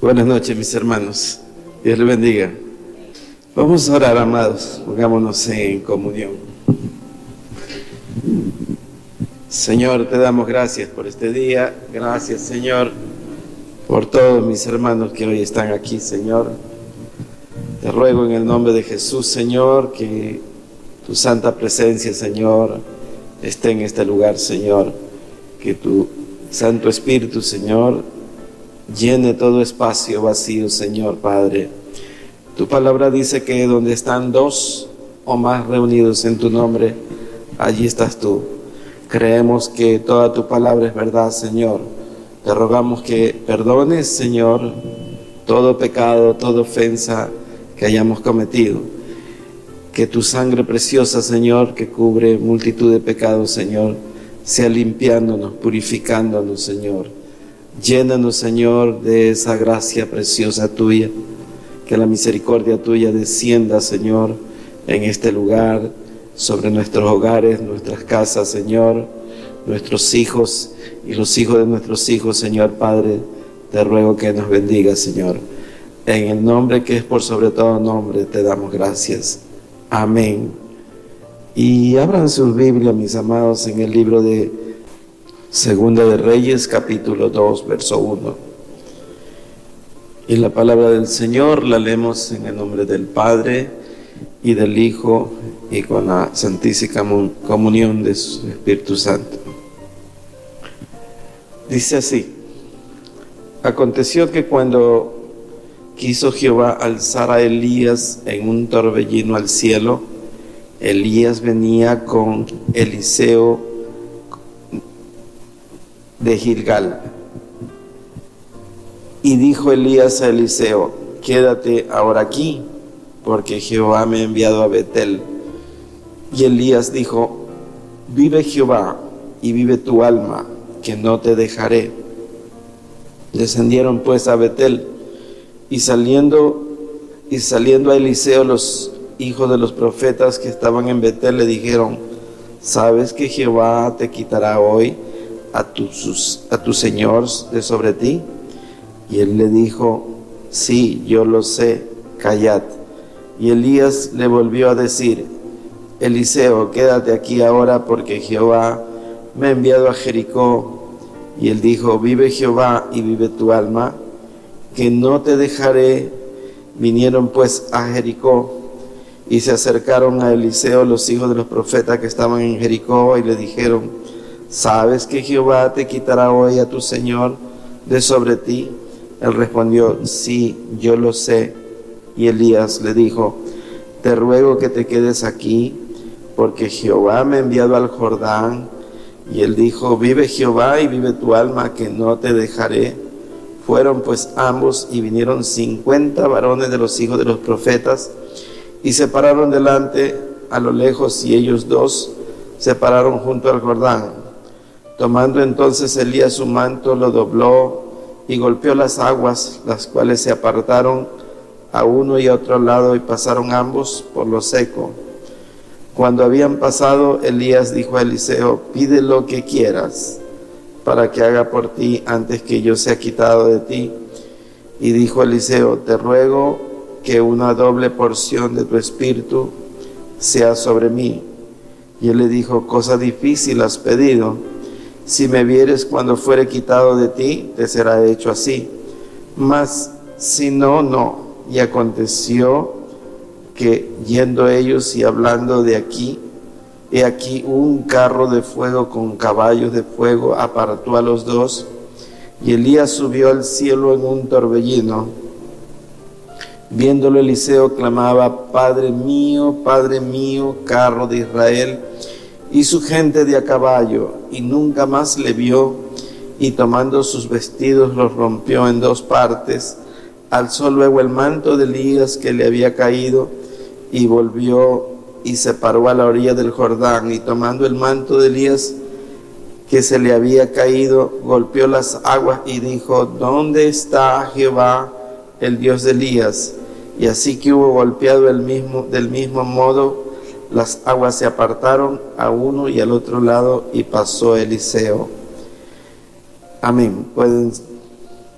Buenas noches, mis hermanos. Dios les bendiga. Vamos a orar, amados. Pongámonos en comunión. Señor, te damos gracias por este día. Gracias, Señor, por todos mis hermanos que hoy están aquí, Señor. Te ruego en el nombre de Jesús, Señor, que tu santa presencia, Señor, esté en este lugar, Señor. Que tu Santo Espíritu, Señor, llene todo espacio vacío, Señor Padre. Tu palabra dice que donde están dos o más reunidos en tu nombre, allí estás tú. Creemos que toda tu palabra es verdad, Señor. Te rogamos que perdones, Señor, todo pecado, toda ofensa que hayamos cometido. Que tu sangre preciosa, Señor, que cubre multitud de pecados, Señor, sea limpiándonos, purificándonos, Señor. Llénanos, Señor, de esa gracia preciosa tuya. Que la misericordia tuya descienda, Señor, en este lugar, sobre nuestros hogares, nuestras casas, Señor, nuestros hijos y los hijos de nuestros hijos, Señor Padre. Te ruego que nos bendiga, Señor. En el nombre que es por sobre todo nombre, te damos gracias. Amén. Y abran sus Biblias, mis amados, en el libro de Segunda de Reyes, capítulo 2, verso 1. Y la palabra del Señor la leemos en el nombre del Padre y del Hijo y con la santísima comunión de su Espíritu Santo. Dice así: aconteció que cuando quiso Jehová alzar a Elías en un torbellino al cielo, Elías venía con Eliseo de Gilgal. Y dijo Elías a Eliseo: quédate ahora aquí, porque Jehová me ha enviado a Betel. Y Elías dijo: vive Jehová y vive tu alma, que no te dejaré. Descendieron pues a Betel, y saliendo a Eliseo los hijos de los profetas que estaban en Betel le dijeron: ¿sabes que Jehová te quitará hoy a tu señor de sobre ti? Y él le dijo: sí, yo lo sé, callad. Y Elías le volvió a decir: Eliseo, quédate aquí ahora, porque Jehová me ha enviado a Jericó. Y él dijo: vive Jehová y vive tu alma, que no te dejaré. Vinieron pues a Jericó, y se acercaron a Eliseo los hijos de los profetas que estaban en Jericó, y le dijeron: ¿sabes que Jehová te quitará hoy a tu señor de sobre ti? Él respondió: sí, yo lo sé. Y Elías le dijo: te ruego que te quedes aquí, porque Jehová me ha enviado al Jordán. Y él dijo: vive Jehová y vive tu alma, que no te dejaré. Fueron pues ambos, y vinieron 50 varones de los hijos de los profetas, y se pararon delante a lo lejos, y ellos dos se pararon junto al Jordán. Tomando entonces Elías su manto, lo dobló y golpeó las aguas, las cuales se apartaron a uno y a otro lado, y pasaron ambos por lo seco. Cuando habían pasado, Elías dijo a Eliseo: pide lo que quieras para que haga por ti antes que yo sea quitado de ti. Y dijo Eliseo: te ruego que una doble porción de tu espíritu sea sobre mí. Y él le dijo: cosa difícil has pedido. Si me vieres cuando fuere quitado de ti, te será hecho así. Mas si no, no. Y aconteció que yendo ellos y hablando de aquí, he aquí un carro de fuego con caballos de fuego apartó a los dos, y Elías subió al cielo en un torbellino. Viéndolo Eliseo clamaba: Padre mío, carro de Israel y su gente de a caballo. Y nunca más le vio, y tomando sus vestidos los rompió en dos partes. Alzó luego el manto de Elías que le había caído, y volvió y se paró a la orilla del Jordán, y tomando el manto de Elías que se le había caído, golpeó las aguas y dijo: ¿dónde está Jehová, el Dios de Elías? Y así que hubo golpeado del mismo modo, las aguas se apartaron a uno y al otro lado, y pasó Eliseo. Amén. Pueden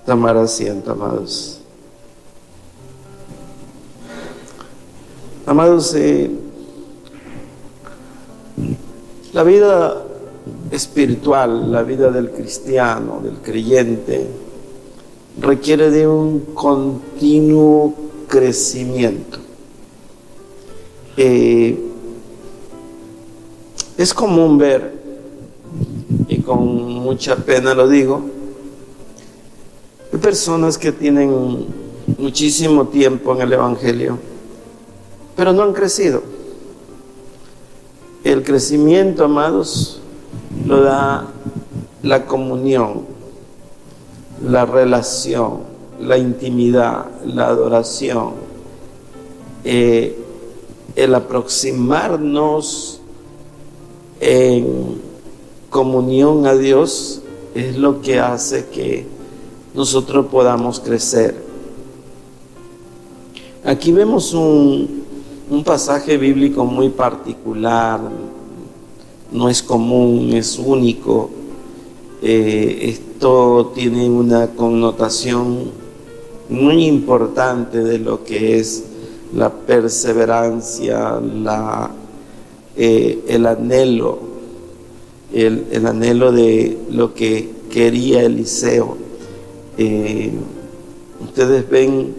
tomar asiento, amados. Amados, la vida espiritual, la vida del cristiano, del creyente, requiere de un continuo crecimiento. Es común ver, y con mucha pena lo digo, hay personas que tienen muchísimo tiempo en el Evangelio, pero no han crecido. El crecimiento, amados, lo da la comunión, la relación, la intimidad, la adoración, el aproximarnos en comunión a Dios es lo que hace que nosotros podamos crecer. Aquí vemos un pasaje bíblico muy particular, no es común, es único. Esto tiene una connotación muy importante de lo que es la perseverancia, el anhelo, el anhelo de lo que quería Eliseo. Ustedes ven,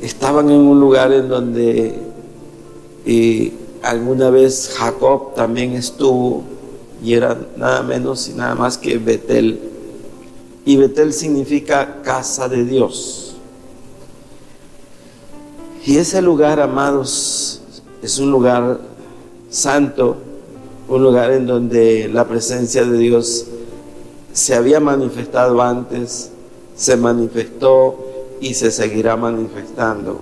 estaban en un lugar en donde alguna vez Jacob también estuvo, y era nada menos y nada más que Betel. Y Betel significa casa de Dios. Y ese lugar, amados, es un lugar santo, un lugar en donde la presencia de Dios se había manifestado antes, se manifestó y se seguirá manifestando.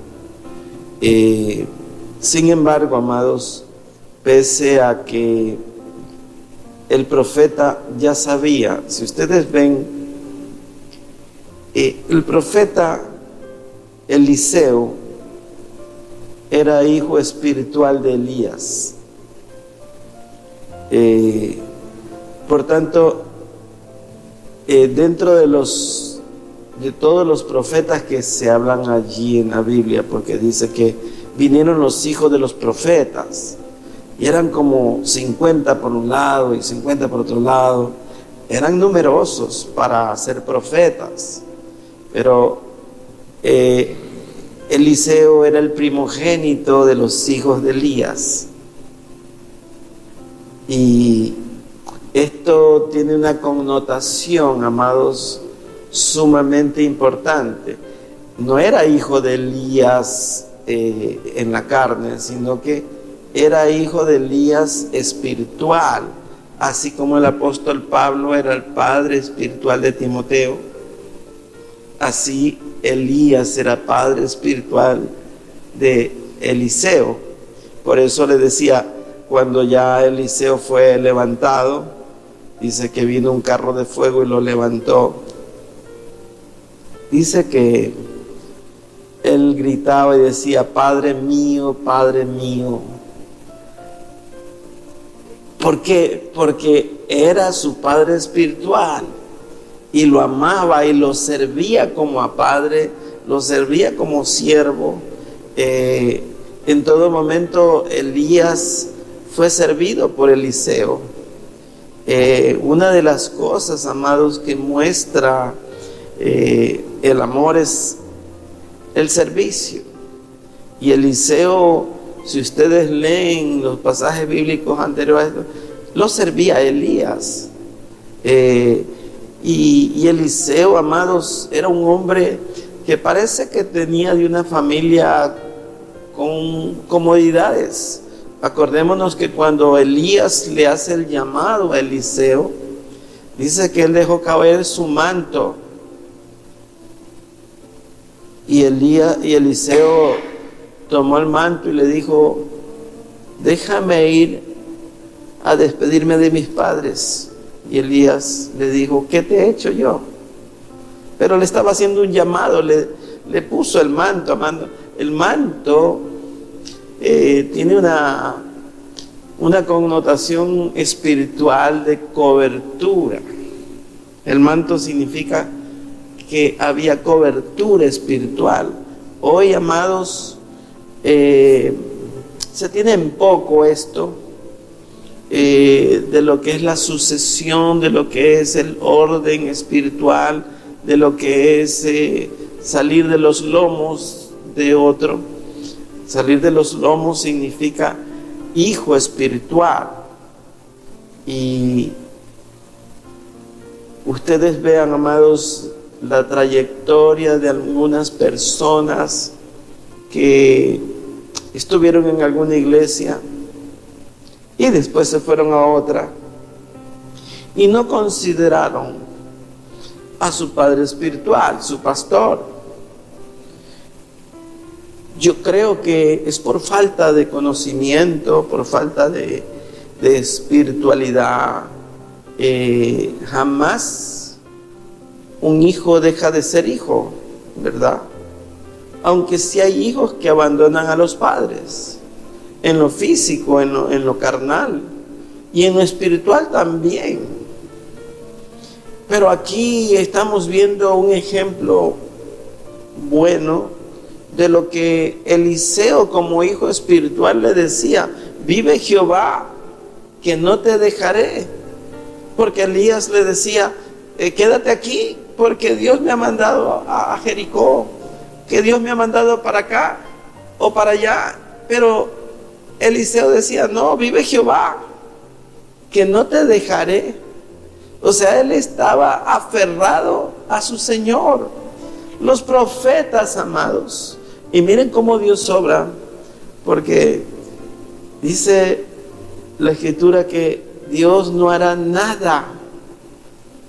Sin embargo, amados, pese a que el profeta ya sabía, si ustedes ven, el profeta Eliseo era hijo espiritual de Elías. Por tanto, dentro de todos los profetas que se hablan allí en la Biblia, porque dice que vinieron los hijos de los profetas, y eran como 50 por un lado y 50 por otro lado, eran numerosos para ser profetas, pero Eliseo era el primogénito de los hijos de Elías. Y esto tiene una connotación, amados, sumamente importante. No era hijo de Elías en la carne, sino que era hijo de Elías espiritual, así como el apóstol Pablo era el padre espiritual de Timoteo. Así Elías era padre espiritual de Eliseo. Por eso le decía, cuando ya Eliseo fue levantado, dice que vino un carro de fuego y lo levantó. Dice que él gritaba y decía: Padre mío, Padre mío. ¿Por qué? Porque era su padre espiritual y lo amaba y lo servía como a padre, lo servía como siervo. En todo momento Elías fue servido por Eliseo. Una de las cosas, amados, que muestra el amor es el servicio. Y Eliseo, si ustedes leen los pasajes bíblicos anteriores, lo servía a Elías. Y Eliseo, amados, era un hombre que parece que tenía de una familia con comodidades. Acordémonos que cuando Elías le hace el llamado a Eliseo, dice que él dejó caer su manto. Y Eliseo tomó el manto y le dijo: déjame ir a despedirme de mis padres. Y Elías le dijo: ¿qué te he hecho yo? Pero le estaba haciendo un llamado, le puso el manto. El manto tiene una connotación espiritual de cobertura. El manto significa que había cobertura espiritual. Hoy, amados, se tiene en poco esto de lo que es la sucesión, de lo que es el orden espiritual, de lo que es salir de los lomos de otro. Salir de los lomos significa hijo espiritual. Y ustedes vean, amados, la trayectoria de algunas personas que estuvieron en alguna iglesia y después se fueron a otra y no consideraron a su padre espiritual, su pastor. Yo creo que es por falta de conocimiento, por falta de espiritualidad. Jamás un hijo deja de ser hijo, ¿verdad? Aunque sí hay hijos que abandonan a los padres, en lo físico, en lo carnal, y en lo espiritual también. Pero aquí estamos viendo un ejemplo bueno de lo que Eliseo, como hijo espiritual, le decía: vive Jehová, que no te dejaré. Porque Elías le decía: quédate aquí, porque Dios me ha mandado a Jericó, que Dios me ha mandado para acá o para allá. Pero Eliseo decía: no, vive Jehová, que no te dejaré. O sea, él estaba aferrado a su Señor. Los profetas, amados, y miren cómo Dios obra, porque dice la Escritura que Dios no hará nada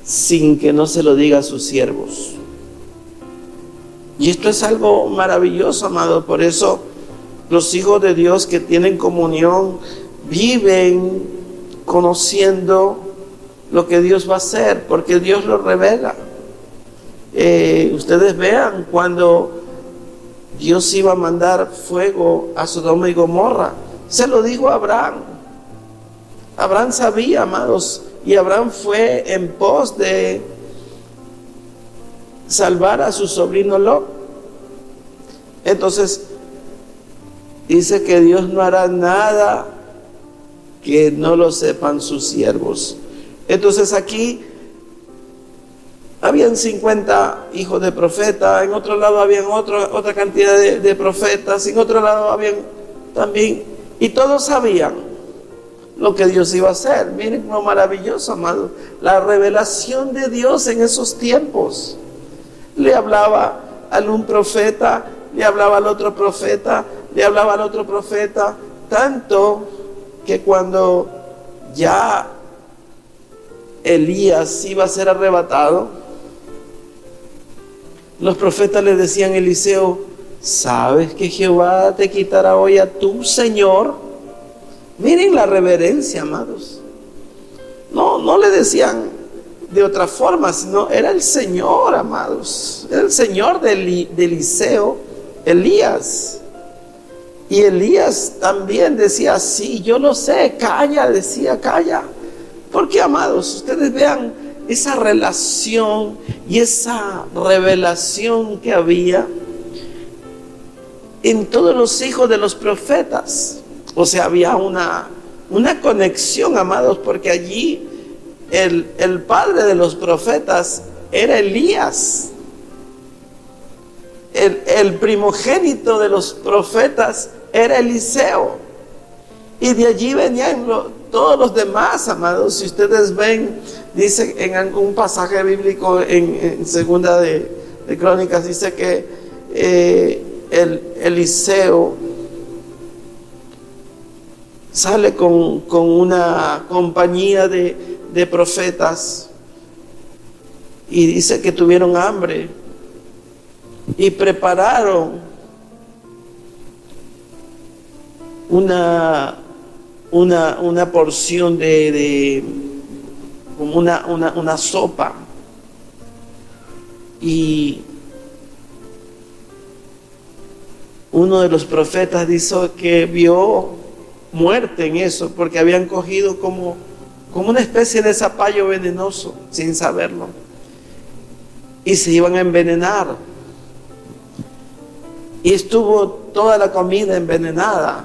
sin que no se lo diga a sus siervos. Y esto es algo maravilloso, amado. Por eso los hijos de Dios que tienen comunión viven conociendo lo que Dios va a hacer, porque Dios lo revela. Ustedes vean cuando Dios iba a mandar fuego a Sodoma y Gomorra, se lo dijo a Abraham. Abraham sabía, amados, y Abraham fue en pos de salvar a su sobrino Lot. Entonces dice que Dios no hará nada que no lo sepan sus siervos. Entonces aquí habían 50 hijos de profeta, en otro lado habían otra cantidad de profetas, en otro lado habían también, y todos sabían lo que Dios iba a hacer. Miren lo maravilloso, amado, la revelación de Dios en esos tiempos. Le hablaba a un profeta, le hablaba al otro profeta, le hablaba al otro profeta, tanto que cuando ya Elías iba a ser arrebatado, los profetas le decían a Eliseo: ¿sabes que Jehová te quitará hoy a tu Señor? Miren la reverencia, amados. No le decían de otra forma, sino era el Señor, amados. Era el Señor de Eliseo, Elías. Y Elías también decía: sí, yo lo sé, calla, decía, calla. Porque, amados, ustedes vean esa relación y esa revelación que había en todos los hijos de los profetas. O sea, había una conexión, amados, porque allí el padre de los profetas era Elías. El primogénito de los profetas era Eliseo. Y de allí venían todos los demás, amados. Si ustedes ven, dice en algún pasaje bíblico en segunda de Crónicas, dice que Eliseo sale con una compañía de profetas, y dice que tuvieron hambre y prepararon una porción de como una sopa, y uno de los profetas dice que vio muerte en eso, porque habían cogido como una especie de zapallo venenoso sin saberlo. y se iban a envenenar. Y estuvo toda la comida envenenada.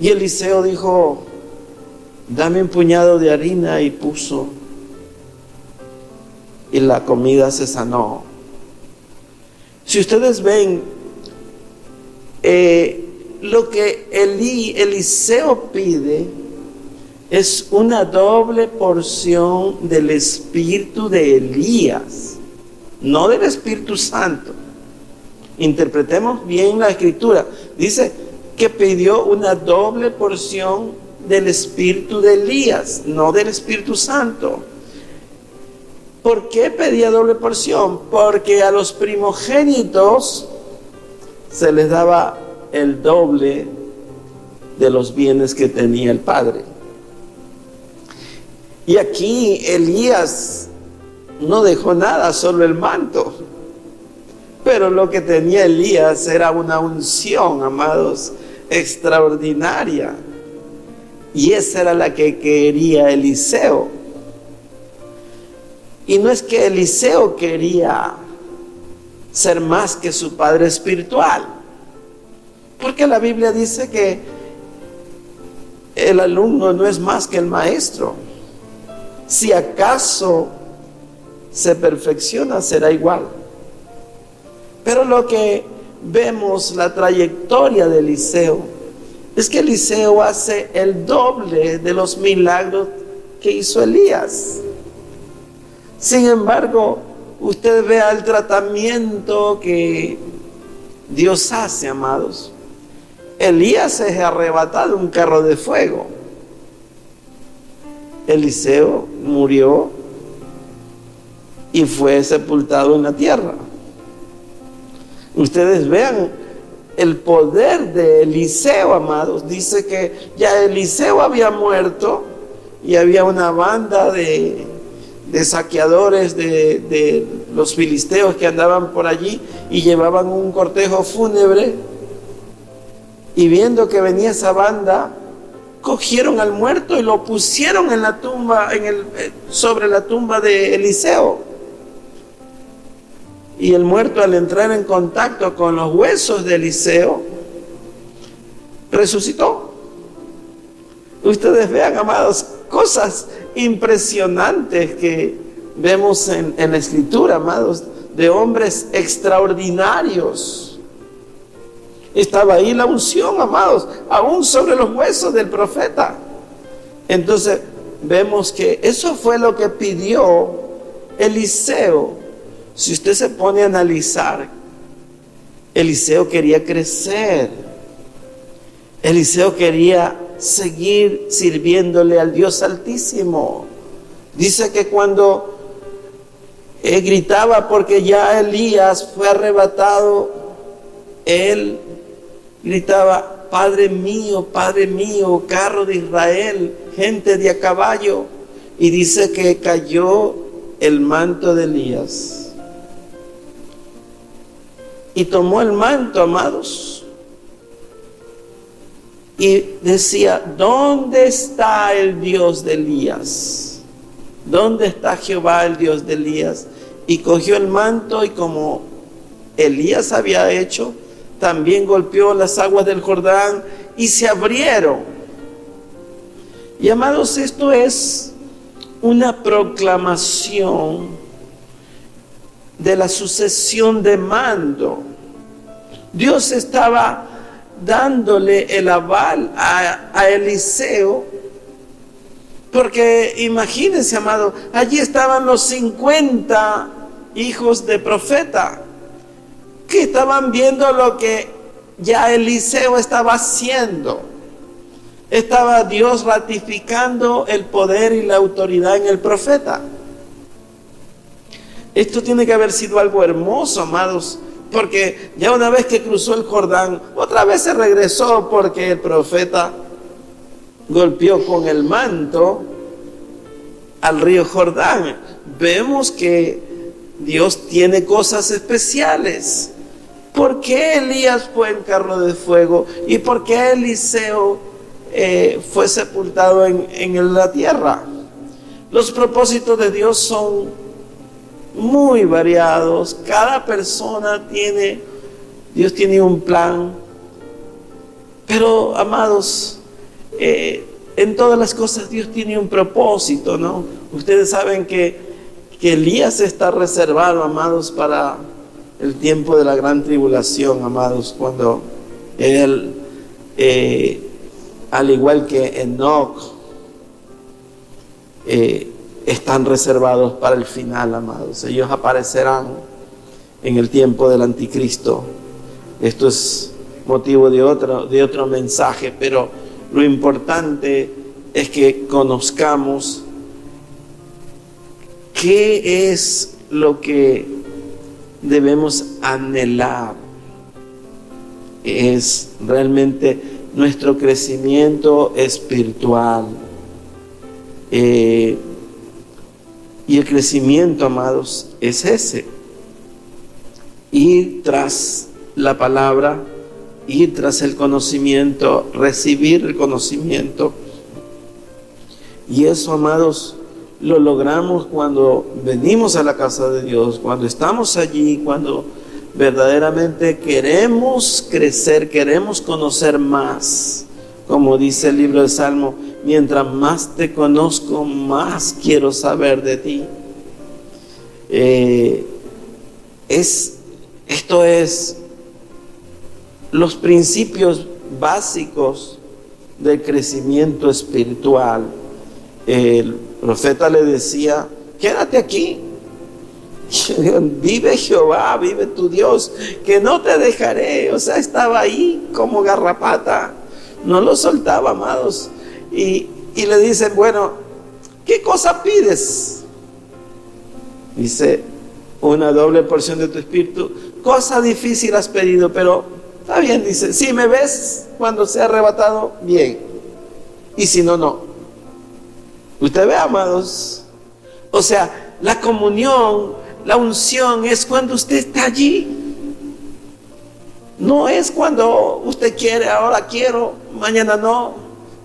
Y Eliseo dijo: dame un puñado de harina, y puso, y la comida se sanó. Si ustedes ven, lo que Eliseo pide es una doble porción del espíritu de Elías, no del Espíritu Santo. Interpretemos bien la escritura. Dice que pidió una doble porción del espíritu de Elías, no del Espíritu Santo. ¿Por qué pedía doble porción? Porque a los primogénitos se les daba el doble de los bienes que tenía el padre. Y aquí Elías no dejó nada, solo el manto. Pero lo que tenía Elías era una unción, amados, extraordinaria. Y esa era la que quería Eliseo. Y no es que Eliseo quería ser más que su padre espiritual, porque la Biblia dice que el alumno no es más que el maestro. Si acaso se perfecciona, será igual. Pero lo que vemos, la trayectoria de Eliseo, es que Eliseo hace el doble de los milagros que hizo Elías. Sin embargo, usted vea el tratamiento que Dios hace, amados. Elías es arrebatado en un carro de fuego. Eliseo murió y fue sepultado en la tierra. Ustedes vean el poder de Eliseo, amados. Dice que ya Eliseo había muerto y había una banda de saqueadores de los filisteos que andaban por allí y llevaban un cortejo fúnebre, y viendo que venía esa banda, cogieron al muerto y lo pusieron en la tumba, sobre la tumba de Eliseo. Y el muerto, al entrar en contacto con los huesos de Eliseo, resucitó. Ustedes vean, amados, cosas impresionantes que vemos en la escritura, amados, de hombres extraordinarios. Estaba ahí la unción, amados, aún sobre los huesos del profeta. Entonces vemos que eso fue lo que pidió Eliseo. Si usted se pone a analizar, Eliseo quería crecer. Eliseo quería seguir sirviéndole al Dios Altísimo. Dice que cuando gritaba porque ya Elías fue arrebatado, él gritaba: Padre mío, carro de Israel, gente de a caballo. Y dice que cayó el manto de Elías. Y tomó el manto, amados, y decía: ¿dónde está el Dios de Elías? ¿Dónde está Jehová, el Dios de Elías? Y cogió el manto, y como Elías había hecho, también golpeó las aguas del Jordán y se abrieron. Y amados, esto es una proclamación de la sucesión de mando. Dios estaba dándole el aval a Eliseo, porque imagínense, amado, allí estaban los 50 hijos de profeta que estaban viendo lo que ya Eliseo estaba haciendo. Estaba Dios ratificando el poder y la autoridad en el profeta. Esto tiene que haber sido algo hermoso, amados, porque ya una vez que cruzó el Jordán, otra vez se regresó, porque el profeta golpeó con el manto al río Jordán. Vemos que Dios tiene cosas especiales. ¿Por qué Elías fue en carro de fuego? ¿Y por qué Eliseo fue sepultado en la tierra? Los propósitos de Dios son muy variados. Cada persona Dios tiene un plan. Pero, amados, en todas las cosas Dios tiene un propósito, ¿no? Ustedes saben que Elías está reservado, amados, para el tiempo de la gran tribulación, amados, cuando él, al igual que Enoc, están reservados para el final, amados. Ellos aparecerán en el tiempo del anticristo. Esto es motivo de otro mensaje, pero lo importante es que conozcamos qué es lo que debemos anhelar. Es realmente nuestro crecimiento espiritual. Y el crecimiento, amados, es ese: ir tras la palabra, ir tras el conocimiento, recibir el conocimiento. Y eso, amados, lo logramos cuando venimos a la casa de Dios, cuando estamos allí, cuando verdaderamente queremos crecer, queremos conocer más. Como dice el libro de Salmo: mientras más te conozco, más quiero saber de ti. Esto es los principios básicos del crecimiento espiritual. El profeta le decía: quédate aquí, vive Jehová, vive tu Dios, que no te dejaré. O sea, estaba ahí como garrapata, no lo soltaba, amados. Y le dicen: bueno, ¿qué cosa pides? Dice: una doble porción de tu espíritu. Cosa difícil has pedido, pero está bien. Dice: si me ves cuando sea arrebatado, bien, y si no, no. Usted ve, amados, o sea, la comunión, la unción es cuando usted está allí. No es cuando usted quiere, ahora quiero, mañana no,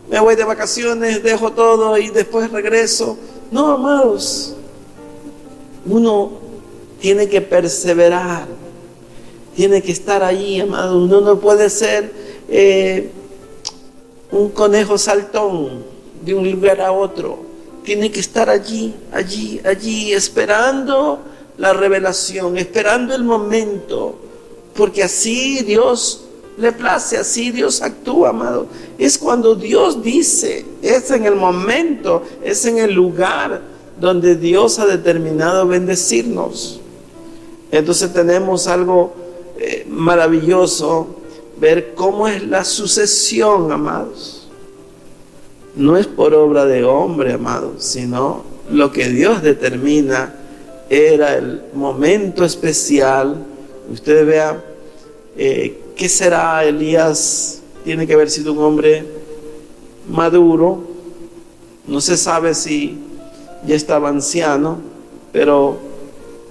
me voy de vacaciones, dejo todo y después regreso. No, amados, uno tiene que perseverar, tiene que estar allí, amados. Uno no puede ser un conejo saltón de un lugar a otro. Tiene que estar allí, esperando la revelación, esperando el momento, porque así Dios le place, así Dios actúa, amado. Es cuando Dios dice, es en el momento, es en el lugar donde Dios ha determinado bendecirnos. Entonces tenemos algo maravilloso, ver cómo es la sucesión, amados. No es por obra de hombre, amados, sino lo que Dios determina. Era el momento especial. Usted vea, ¿qué será? Elías tiene que haber sido un hombre maduro. No se sabe si ya estaba anciano, pero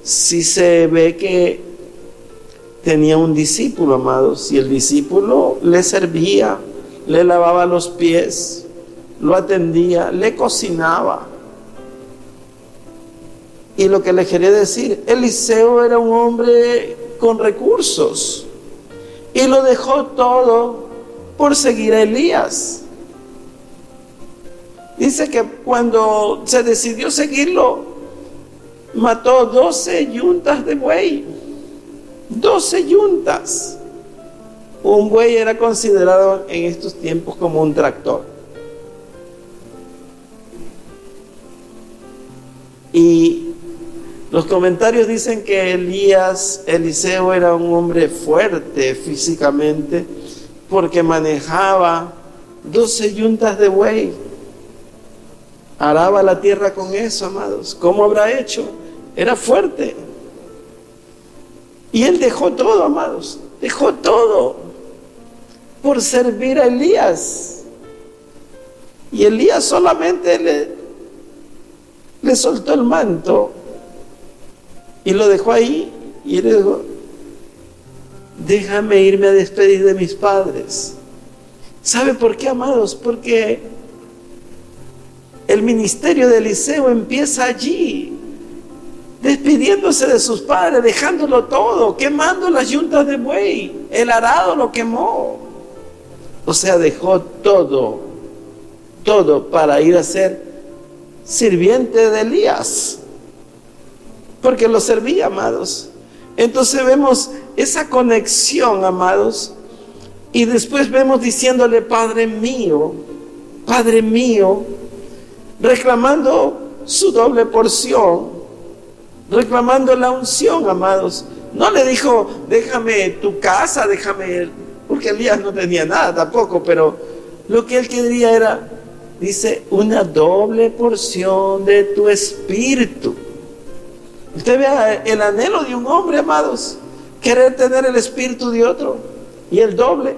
sí se ve que tenía un discípulo, amados. Y el discípulo le servía, le lavaba los pies, lo atendía, le cocinaba. Y lo que le quería decir, Eliseo era un hombre con recursos y lo dejó todo por seguir a Elías. Dice que cuando se decidió seguirlo, mató 12 yuntas de buey. 12 yuntas. Un buey era considerado en estos tiempos como un tractor. Y los comentarios dicen que Eliseo era un hombre fuerte físicamente, porque manejaba 12 yuntas de buey. Araba la tierra con eso, amados. ¿Cómo habrá hecho? Era fuerte. Y él dejó todo, amados. Dejó todo por servir a Elías. Y Elías solamente le soltó el manto y lo dejó ahí. Y le dijo: déjame irme a despedir de mis padres. ¿Sabe por qué, amados? Porque el ministerio de Eliseo empieza allí. despidiéndose de sus padres, dejándolo todo, quemando las yuntas de buey, el arado lo quemó. O sea, dejó todo para ir a ser sirviente de Elías, porque lo servía, amados. Entonces vemos esa conexión, amados, y después vemos diciéndole Padre mío, reclamando su doble porción, reclamando la unción, amados. No le dijo, déjame tu casa, porque Elías no tenía nada tampoco, pero lo que él quería era, dice, una doble porción de tu espíritu. Usted vea el anhelo de un hombre, amados, querer tener el espíritu de otro y el doble.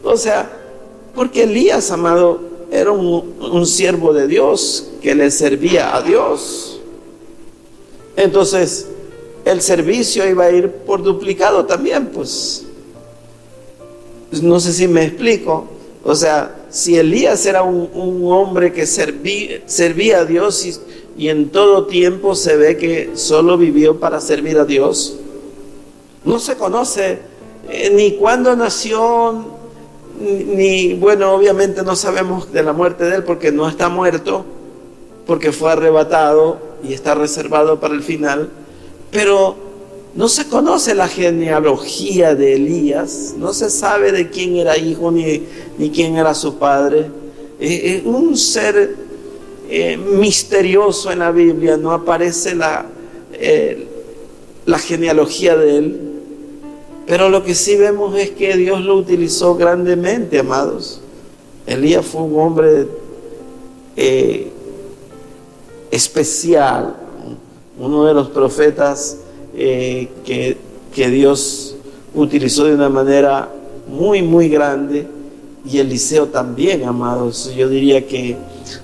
O sea, porque Elías, amado, era un siervo de Dios que le servía a Dios. Entonces, el servicio iba a ir por duplicado también, pues. No sé si me explico. O sea, si Elías era un hombre que servía a Dios y en todo tiempo se ve que solo vivió para servir a Dios, no se conoce ni cuándo nació, ni, bueno, obviamente no sabemos de la muerte de él porque no está muerto, porque fue arrebatado y está reservado para el final, pero no se conoce la genealogía de Elías, no se sabe de quién era hijo ni quién era su padre. Un ser misterioso en la Biblia, no aparece la genealogía de él, pero lo que sí vemos es que Dios lo utilizó grandemente, amados. Elías fue un hombre especial, uno de los profetas que Dios utilizó de una manera muy, muy grande, y Eliseo también, amados. Yo diría que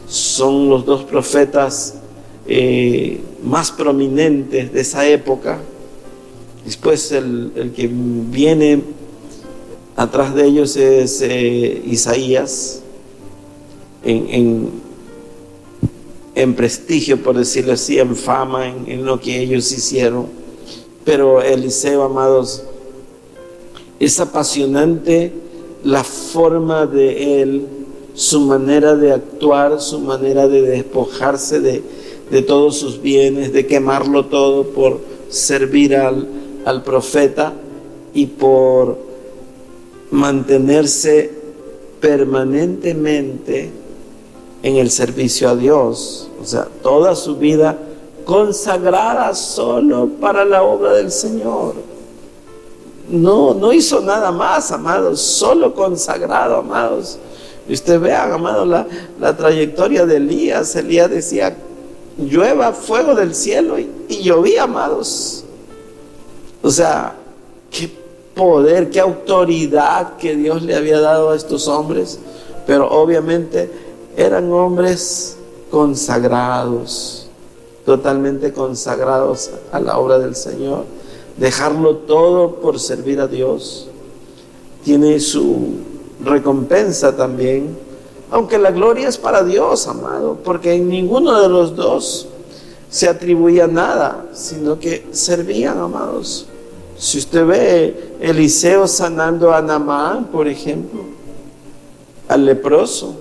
son los dos profetas más prominentes de esa época. Después el que viene atrás de ellos es Isaías, en prestigio, por decirlo así, en fama, en lo que ellos hicieron. Pero Eliseo, amados, es apasionante la forma de él, su manera de actuar, su manera de despojarse de todos sus bienes, de quemarlo todo por servir al profeta y por mantenerse permanentemente en el servicio a Dios. O sea, toda su vida consagrada solo para la obra del Señor. No hizo nada más, amados, solo consagrado, amados. Y usted vea, amados, la trayectoria de Elías. Elías decía, llueva fuego del cielo, y llovía, amados. O sea, qué poder, qué autoridad que Dios le había dado a estos hombres. Pero obviamente eran hombres consagrados, totalmente consagrados a la obra del Señor. Dejarlo todo por servir a Dios tiene su recompensa también, aunque la gloria es para Dios, amado, porque en ninguno de los dos se atribuía nada, sino que servían, amados. Si usted ve Eliseo sanando a Naamán, por ejemplo, al leproso,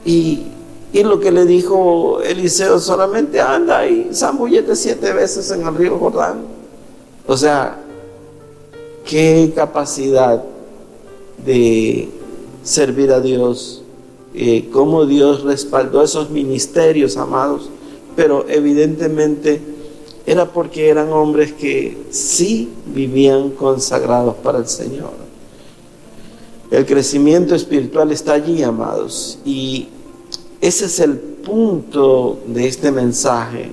y lo que le dijo Eliseo, solamente anda y zambúllete 7 veces en el río Jordán. O sea, qué capacidad de servir a Dios, cómo Dios respaldó esos ministerios, amados. Pero evidentemente era porque eran hombres que sí vivían consagrados para el Señor. El crecimiento espiritual está allí, amados, y ese es el punto de este mensaje,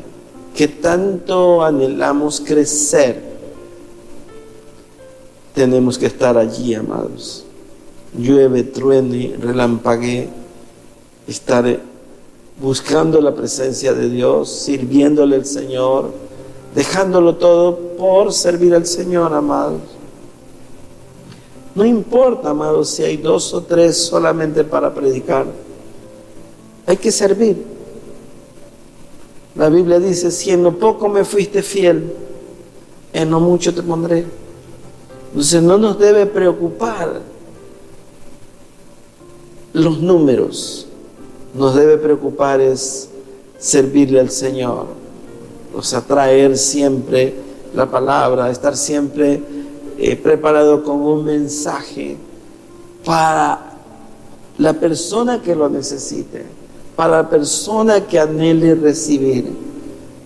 que tanto anhelamos crecer. Tenemos que estar allí, amados. Llueve, truene, relampaguee, estar buscando la presencia de Dios, sirviéndole al Señor, dejándolo todo por servir al Señor, amados. No importa, amados, si hay 2 o 3 solamente para predicar. Hay que servir. La Biblia dice, si en lo poco me fuiste fiel, en lo mucho te pondré. Entonces no nos debe preocupar los números, nos debe preocupar es servirle al Señor, o sea, traer siempre la palabra, estar siempre preparado con un mensaje para la persona que lo necesite, para la persona que anhele recibir,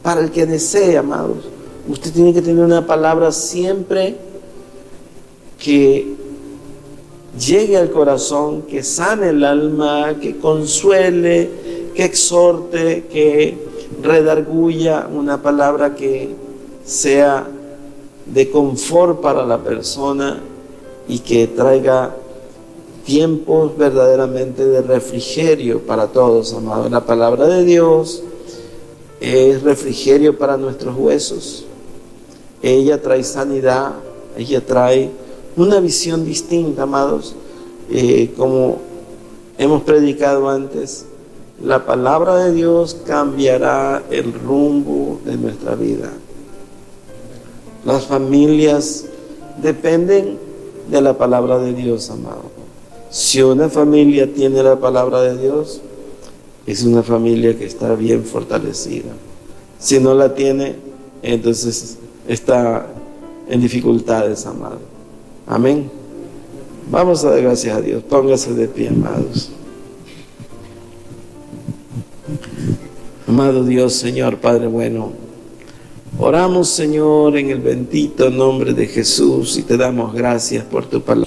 para el que desee, amados. Usted tiene que tener una palabra siempre que llegue al corazón, que sane el alma, que consuele, que exhorte, que redarguya, una palabra que sea de confort para la persona y que traiga tiempos verdaderamente de refrigerio para todos, amados. La palabra de Dios es refrigerio para nuestros huesos. Ella trae sanidad, ella trae una visión distinta, amados. Como hemos predicado antes, la palabra de Dios cambiará el rumbo de nuestra vida. Las familias dependen de la palabra de Dios, amado. Si una familia tiene la palabra de Dios, es una familia que está bien fortalecida. Si no la tiene, entonces está en dificultades, amado. Amén. Vamos a dar gracias a Dios. Póngase de pie, amados. Amado Dios, Señor, Padre bueno, oramos, Señor, en el bendito nombre de Jesús y te damos gracias por tu palabra.